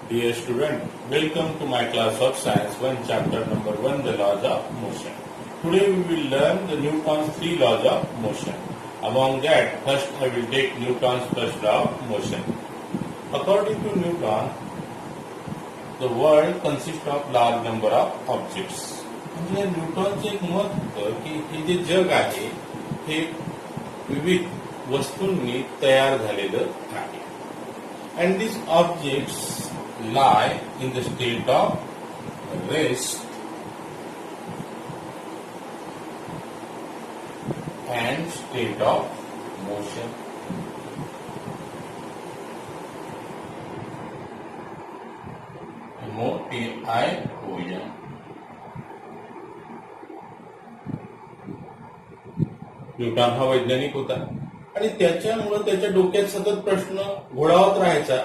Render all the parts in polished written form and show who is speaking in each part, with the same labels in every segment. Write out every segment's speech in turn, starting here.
Speaker 1: Dear student, welcome to my class of Science 1 chapter number 1, the laws of motion. Today we will learn the Newton's 3 laws of motion. Among that, first I will take Newton's first law of motion. According to Newton, the world consists of large number of objects. म्हणजे न्यूटनचे एक मत होतं की हे जे जग आहे हे विविध वस्तूंनी तयार झालेलं आहे. And these objects lie in the state of rest and state of motion. MOTION. Newton हा वैज्ञानिक होता आणि त्याच्यामुळे त्याच्या डोक्यात सतत प्रश्न घोळावत राहायचा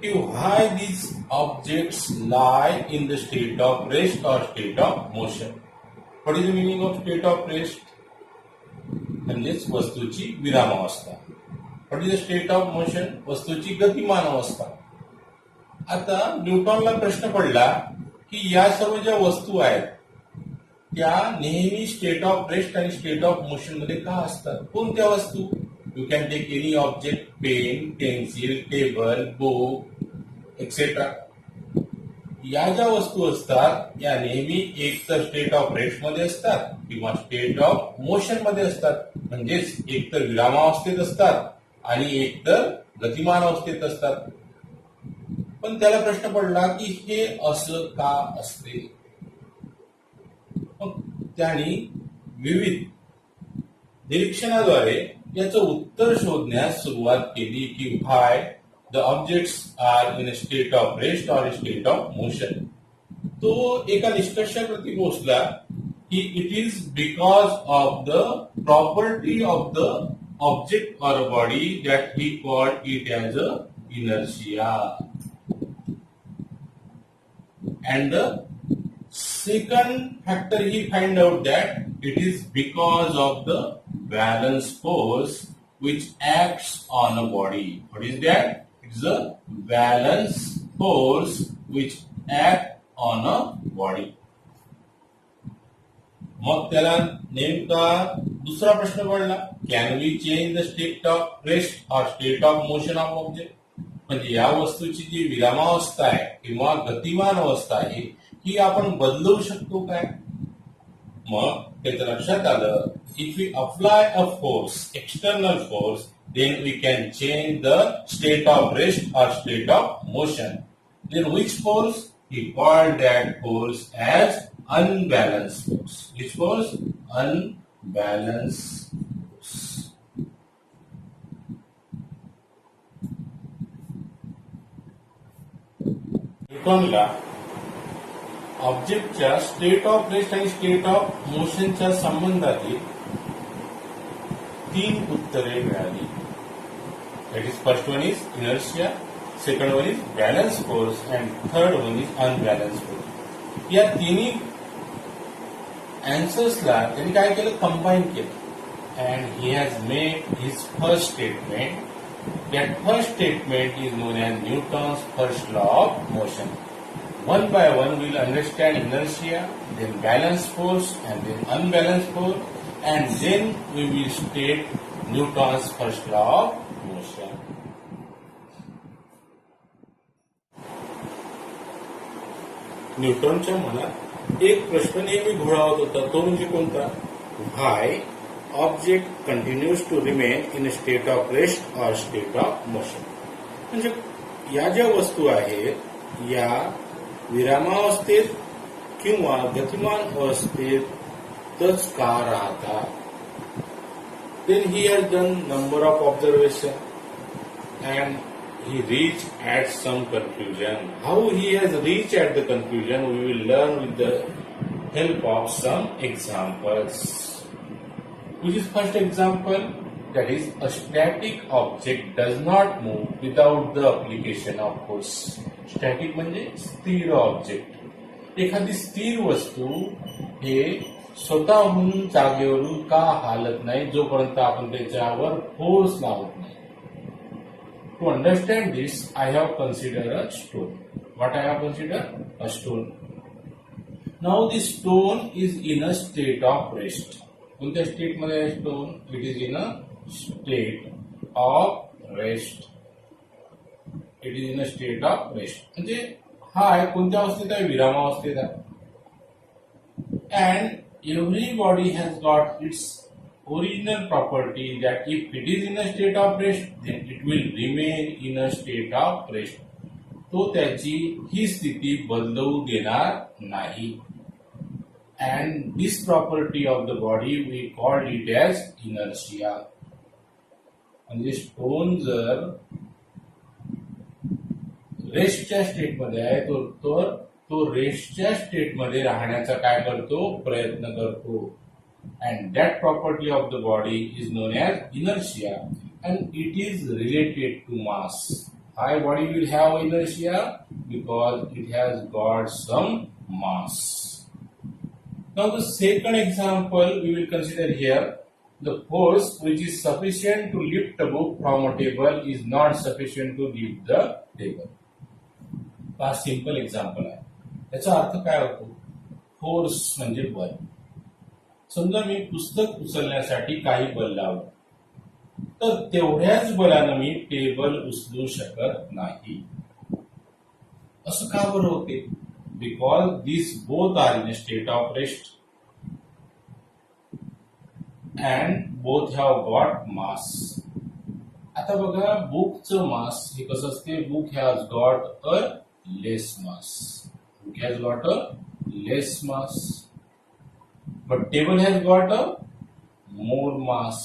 Speaker 1: की why these objects lie in the state of rest और state of motion. What is the meaning of state of rest? म्हणजेच वस्तूची विरामावस्था. What is the state of motion? वस्तूची गतिमान अवस्था. आता न्यूटनला प्रश्न पडला की या सर्व ज्या वस्तू आहेत त्या नेहमी स्टेट ऑफ रेस्ट आणि स्टेट ऑफ मोशन मध्ये का असतात? कोणत्या वस्तू? You can take any object, pen, pencil, table, book etcetera. या ज्या वस्तू असतात या नेहमी एक तर स्टेट ऑफ रेस्ट मध्ये असतात किंवा स्टेट ऑफ मोशन मध्ये असतात. म्हणजेच एक तर विरामावस्थेत असतात आणि एक तर गतिमान अवस्थेत असतात. पण त्याला प्रश्न पडला की हे असं का असते? मग त्यांनी विविध निरीक्षणाद्वारे याचं उत्तर शोधण्यास सुरुवात केली की why the objects are in a state of rest और स्टेट ऑफ मोशन. तो एका निष्कर्षाप्रती पोहोचला की it is because of the property of the object और body that he called it as a inertia. And the second factor he find out that it is because of the balance force which acts on a body. What is that? It is a balance force which act on a body. मग त्याला नेमका दुसरा प्रश्न पडला, can we change the state of rest और state of motion of object? म्हणजे या वस्तूची जी विरामावस्था आहे किंवा गतिमान अवस्था आहे ही आपण बदलू शकतो काय? मग त्याच्या लक्षात आलं if we apply a force, external force, then we can change the state of rest और state of motion. Then which force? He called that force as unbalance force. Which force? Unbalance force. न्यूटनला ऑब्जेक्टच्या state of rest आणि state of मोशनच्या संबंधातील 3 उत्तरे मिळाली. That is first one is inertia, second one is balance force and third one is unbalance force. या तिन्ही अँसर्सला त्यांनी काय केलं? कंबाईन केलं and he has made his first statement. That first statement is known as Newton's first law of motion. One by one we will understand inertia, then balance force and then unbalanced force, and then we will state Newton's first law of motion. न्यूटनच्या मनात एक प्रश्न नेहमी घोळावत होता, तो म्हणजे कोणता? Why object continues to remain in state of rest और state of motion? म्हणजे या ज्या वस्तू आहेत या विरामावस्थेत किंवा गतिमान अवस्थेतच का राहतात? Then he has done number of observation and he reached at some conclusion. How he has reached at the conclusion we will learn with the help of some examples. Which is first example? That is, a static object does not move without the application of force. Static म्हणजे स्थिर object. एखादी स्थिर वस्तू हे स्वतःहून जागेवरून का हालत नाही जोपर्यंत आपण त्याच्यावर फोर्स लावत नाही. To understand this, I have considered a story. What I have considered? A stone. Now the stone is in a state of rest. कोणत्या स्टेट मध्ये आहे stone? It is in a state of rest. It is in a state of rest म्हणजे हा आहे कोणत्या अवस्थेत आहे? विरामावस्थेत आहे. And every body has got its original property that if it is in a state of rest, then it will remain in a state of rest. तो त्याची ही स्थिती बदलू देणार नाही. And this property of the body we call it as inertia. म्हणजे stone जर रेस्टच्या state मध्ये आहे तो रेस्टच्या स्टेट मध्ये राहण्याचा काय करतो? प्रयत्न करतो. And that property of the body is known as inertia and it is related to mass. High body will have inertia because it has got some mass. Now the second example we will consider here. The force which is sufficient to lift a book from a table is not sufficient to lift the table. हा simple example आहे. याचा अर्थ काय होतो? Force म्हणजे बल. समजा मी पुस्तक उचलण्यासाठी काही बल लावलं तर तेवढ्याच बलानं मी टेबल उचलू शकत नाही. असं का बरं होते? Because this both are in a state of rest and both have got mass. आता बघा बुकचं मास हे कसं असते? Book has got a less mass. Book has got a less mass, but table has got a more mass,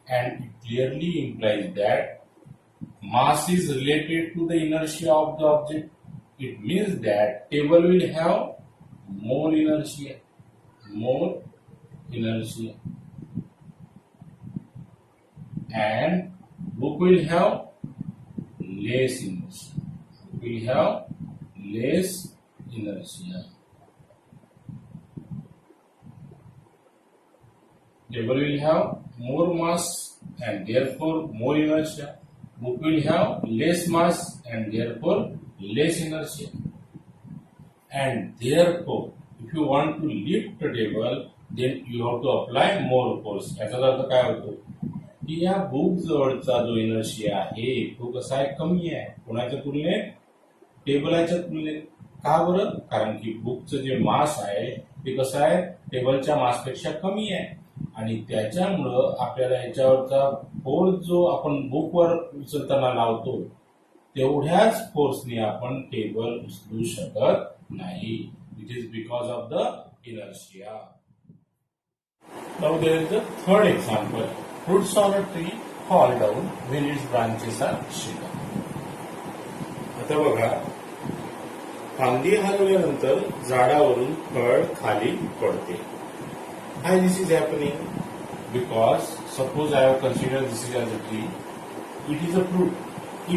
Speaker 1: and it clearly implies that mass is related to the inertia of the object. It means that table will have more inertia, and book will have less inertia. We have less inertia. Table will have more mass and therefore more inertia. Book will have less mass and therefore less inertia. And therefore, if you want to lift a table, then you have to apply more force. याचा अर्थ काय होतो? की या book जवळचा जो inertia आहे तो कसा आहे? कमी आहे. कोणाच्या तुलनेत? टेबलाच्या तुलनेत. का बरं? कारण की बुकचं जे मास आहे ते कसं आहे? टेबलच्या मासपेक्षा कमी आहे आणि त्याच्यामुळं आपल्याला याच्यावरचा फोर्स जो आपण बुकवर उचलताना लावतो तेवढ्याच फोर्सने आपण टेबल उचलू शकत नाही. It is because of the inertia. Now there is the third example. Roots on a tree fall down when its branches are shaken. आता बघा फांदी हलवल्यानंतर झाडावरून फळ खाली पडते. Why this is happening? Because suppose I have considered this is as a tree. It is a fruit.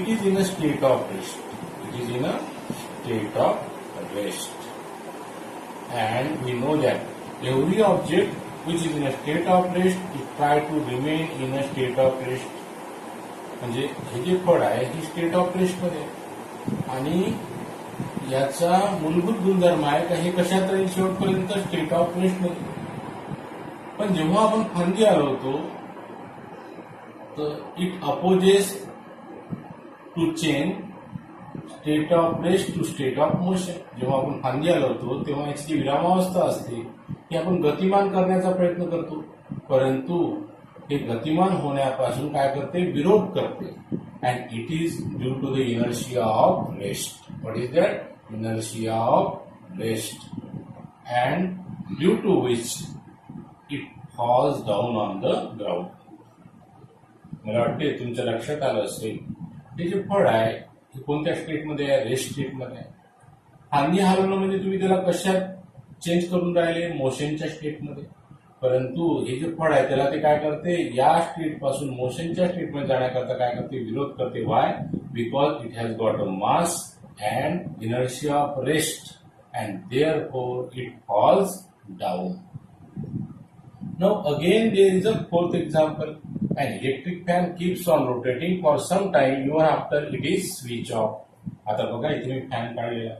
Speaker 1: It is in a state of rest. It is in a state of rest. And we know that every object which is in a state of rest, it try to remain in a state of rest. म्हणजे हे जे फळ आहे ही state of rest मध्ये आणि याचा मूलभूत गुणधर्म आहे का हे कशात राहील शेवटपर्यंत? स्टेट ऑफ रेस्ट मध्ये. पण जेव्हा आपण फांदी हलवतो तर it opposes to change state of rest to state of motion. जेव्हा आपण फांदी हलवतो तेव्हा याची विरामावस्था असते की आपण गतिमान करण्याचा प्रयत्न करतो, परंतु हे गतिमान होण्यापासून काय करते? विरोध करते. And it is due to the inertia of rest. What is that? Inertia of rest. And due to which it falls down on the ground. मला वाटते तुमच्या लक्षात आलं असेल हे जे फळ आहे हे कोणत्या स्टेटमध्ये आहे? रेस्ट स्टेटमध्ये आहे. फांदी हलवणं म्हणजे तुम्ही त्याला कशात चेंज करून राहिले? मोशनच्या स्टेटमध्ये. परंतु हे जे फळ आहे त्याला ते काय करते? या स्टेट पासून मोशनच्या स्टेटमध्ये जाण्याकरता काय करते? विरोध करते. Why? Because it has got a mass and inertia of rest and therefore it falls down. Now again there is a fourth example. An electric fan keeps on rotating for some time even after it is switch off. आता बघा इथे मी fan काढलेला.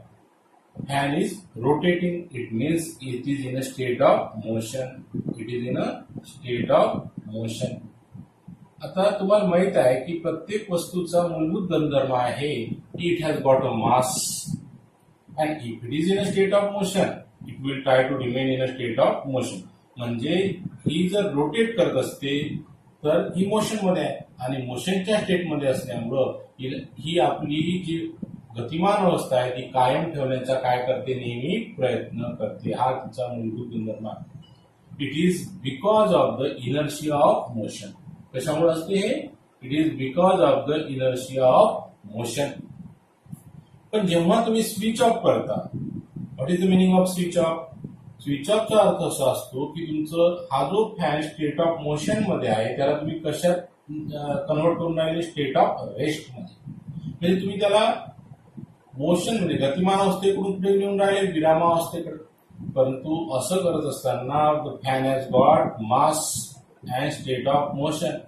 Speaker 1: Fan is rotating. It means it is in a state of motion. It is in a state of motion. आता तुम्हाला माहित आहे की प्रत्येक वस्तूचा मूलभूत गुणधर्म आहे की it has got a mass and if it is in a state of motion it will try to remain in a state of motion. म्हणजे ही जर रोटेट करत असते तर ही मोशन मध्ये आहे आणि मोशनच्या स्टेटमध्ये असल्यामुळं ही आपली जी गतिमान अवस्था आहे ती कायम ठेवण्याचा काय करते, नेहमी प्रयत्न करते. हा तिचा मूलभूत गुणधर्म आहे. It is because of the inertia of motion. कशामुळे असते हे? It is because of the inertia of motion. पण जेव्हा तुम्ही स्विच ऑफ करता, what is the meaning of switch off? Switch ऑफचा अर्थ असा असतो की तुमचं हा जो फॅन स्टेट ऑफ मोशन मध्ये आहे त्याला तुम्ही कशात कन्व्हर्ट करून राहिले? स्टेट ऑफ रेस्ट मध्ये. म्हणजे तुम्ही त्याला मोशन म्हणजे गतिमान अवस्थेकडून कुठे घेऊन राहिले? विरामावस्थेकडे. परंतु असं करत असताना the fan has got mass and state of motion.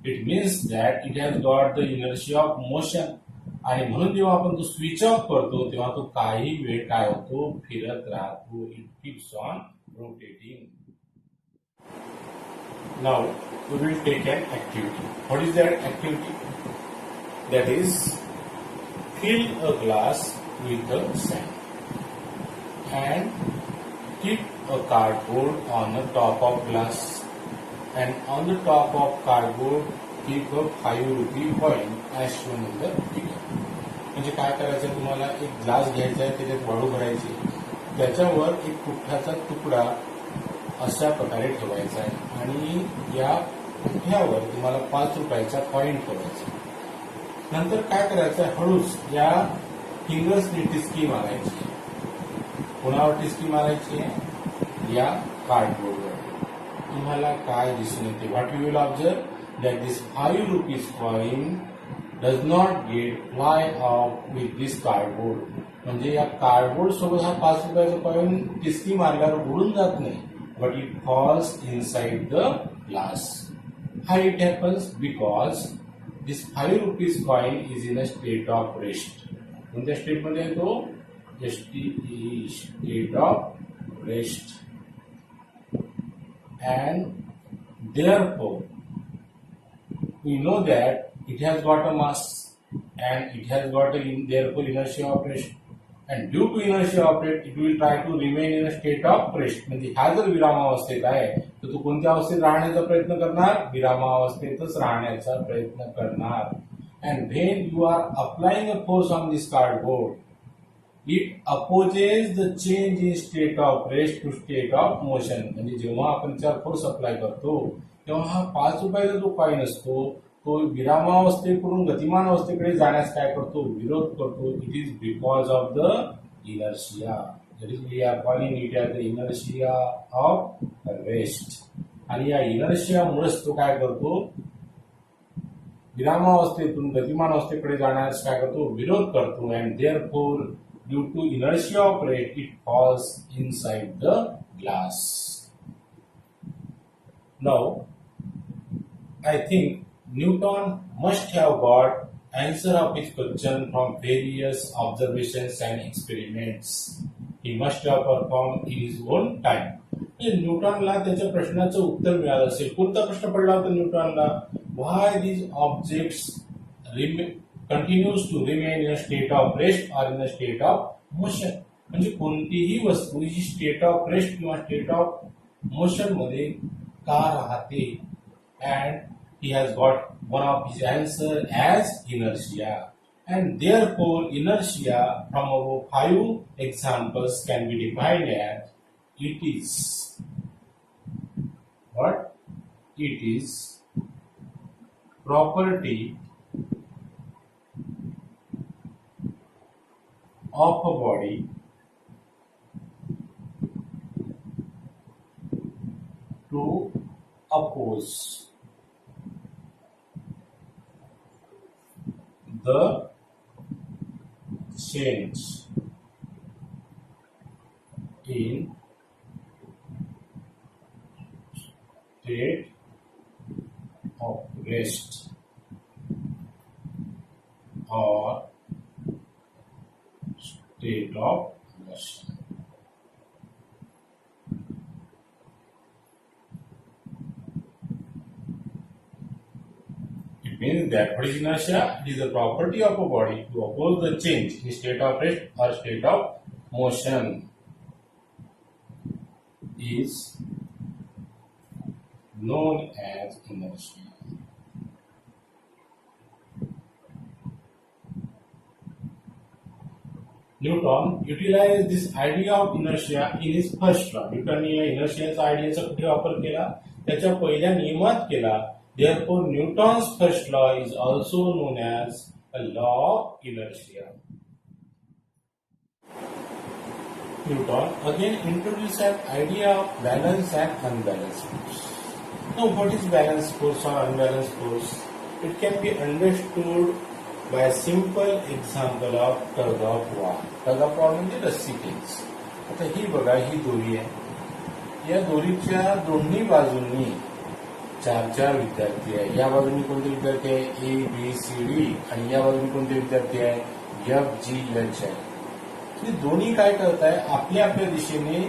Speaker 1: It means that it has got the inertia of motion. आणि म्हणून जेव्हा आपण तो स्विच ऑफ करतो तेव्हा तो काही वेळ काय होतो? फिरत राहतो. It keeps on rotating. Now we will take an activity. What is that activity? That is fill a glass with a sand and keep a cardboard on the top of glass, and on the top of cardboard keep a 5 rupee coin as shown in the figure. म्हणजे काय करायचं? तुम्हाला एक glass घ्यायचा आहे, त्याच्यात वाळू भरायची, त्याच्यावर एक पुठ्ठाचा तुकडा अशा प्रकारे ठेवायचा आहे आणि या पुठ्ठ्यावर तुम्हाला 5 रुपयाचा कॉइन ठेवायचा. नंतर काय करायचं? हळूच या फिंगर्सनी टिचकी मारायची. कोणावर टिचकी मारायची आहे? या कार्डबोर्डवर. तुम्हाला काय दिसून येते? What you will observe that this 5 rupees coin does not gate fly of with this cardboard. म्हणजे या कार्डबोर्ड सोबत हा 5 रुपयाचा कॉइन टिचकी मारल्यावर उडून जात नाही, but it falls inside the glass. Hi it happens? Because this 5 rupees coin is in a state of rest. कोणत्या state मध्ये आहे तो? state of rest. And therefore we know that it has got a mass and it has got a therefore inertia of rest. And due to inertia of rest it will try to remain in a state of rest. म्हणजे हा जर विरामावस्थेत आहे तर तो कोणत्या अवस्थेत राहण्याचा प्रयत्न करणार? विरामावस्थेतच राहण्याचा प्रयत्न करणार. And when you are applying a force on this cardboard it opposes the change in state of rest to state of motion. म्हणजे जेव्हा आपण त्यावर फोर्स अप्लाय करतो तेव्हा हा 5 रुपयाचा जो कॉइन असतो तो विरामावस्थेकडून गतिमान अवस्थेकडे जाण्यास काय करतो? विरोध करतो. It is because of the inertia. That is we are calling it as the inertia of rest. आणि या इनर्शियामुळेच तो काय करतो? विरामावस्थेतून गतिमान अवस्थेकडे जाण्यास काय करतो? विरोध करतो. And therefore due to inertia of rest it falls inside the glass. Now I think Newton must have got answer of his question from various observations and experiments. He must have performed in his own time. न्यूटनला त्याच्या प्रश्नाचं उत्तर मिळालं असेल. कोणता प्रश्न पडला होता न्यूटनला? Why these objects continues to remain in a state of rest or in a state of motion? म्हणजे कोणतीही वस्तू ही स्टेट ऑफ रेस्ट किंवा स्टेट ऑफ मोशन मध्ये का राहते? And he has got one of his answer as inertia. And therefore inertia from our 5 examples can be defined as it is what? It is property of a body to oppose the change in state of rest or state of motion. It means that what is inertia? It is a property of a body to oppose the change in state of rest or state of motion is known as inertia. Newton utilized this idea of inertia in his first law. Newton inertiaचा आयडियाचा कुठे वापर केला? त्याच्या पहिल्या नियमात केला. Therefore, Newton's first law is also known as a law of inertia. Newton again introduced an idea of balance and unbalanced force. Now, what is balanced force or unbalanced force? It can be understood by a simple example of tug of war. Tug of war म्हणजे रस्सी खेच. आता ही बघा, ही दोरी आहे. या दोरीच्या दोन्ही बाजूंनी चार विद्यार्थी आहे. या बाजूनी कोणते विद्यार्थी आहे? A B C D. आणि या बाजूनी कोणते विद्यार्थी आहे? एफ जी एच आहे. हे दोन्ही काय करत आहे? आपल्या दिशेने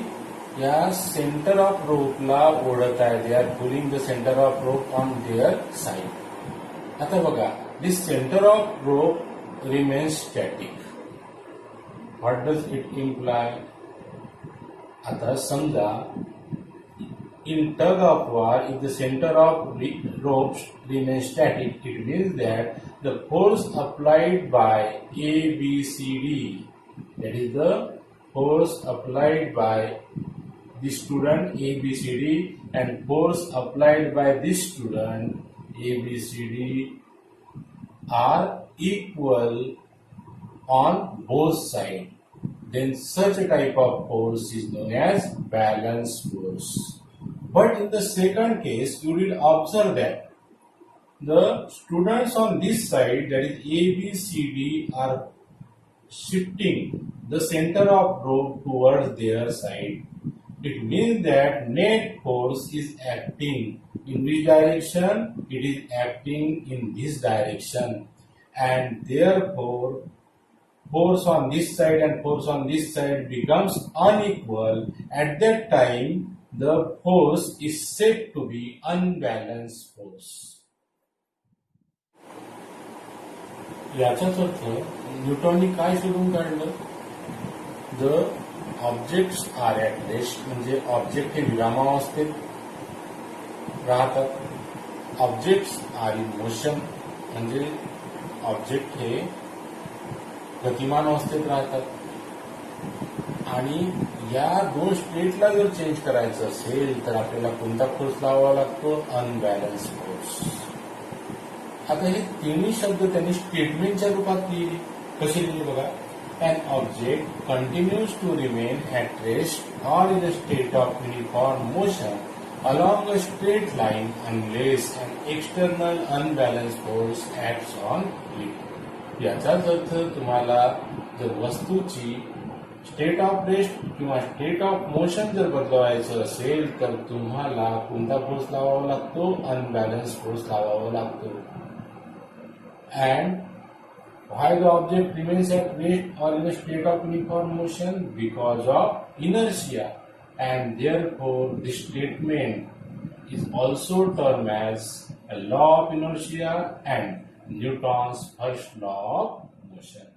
Speaker 1: या सेंटर ऑफ रोपला ओढत आहे. They are pulling the centre of rope on their side. आता बघा, this center of rope remains static. What does it imply? आता समजा in tug of war, if the center of ropes remains static, it means that the force applied by A, B, C, D, that is the force applied by the student A, B, C, D, and force applied by this student A, B, C, D are equal on both sides, then such a type of force is known as balance force. But in the second case, you will observe that the students on this side, that is A, B, C, D, are shifting the center of rope towards their side. It means that net force is acting in which direction? It is acting in this direction, and therefore force on this side and force on this side becomes unequal. At that time, the force is said to be unbalanced force. याचाच अर्थ न्यूटननी काय शोधून काढलं? The objects are at rest, म्हणजे object हे विरामावस्थेत राहतात. Objects are in motion, म्हणजे object हे गतिमान अवस्थेत राहतात. आणि या दोन स्टेटला जर चेंज करायचं असेल तर आपल्याला कोणता फोर्स लावावा लागतो? Unbalance force. आता हे तिन्ही शब्द त्यांनी स्टेटमेंटच्या रूपात लिहिले. कसे लिहिले बघा? An object continues to remain at rest or in a state of uniform motion along a straight line unless an external unbalanced force acts on it. याचाच अर्थ तुम्हाला जर वस्तूची स्टेट ऑफ रेस्ट किंवा स्टेट ऑफ मोशन जर बदलवायचं असेल तर तुम्हाला कोणता फोर्स लावावा लागतो? अनबॅलन्स फोर्स लावावा लागतो. And why the object remains at rest or in a state of uniform motion? Because of inertia, and therefore this statement is also termed as a law of inertia and Newton's first law of motion.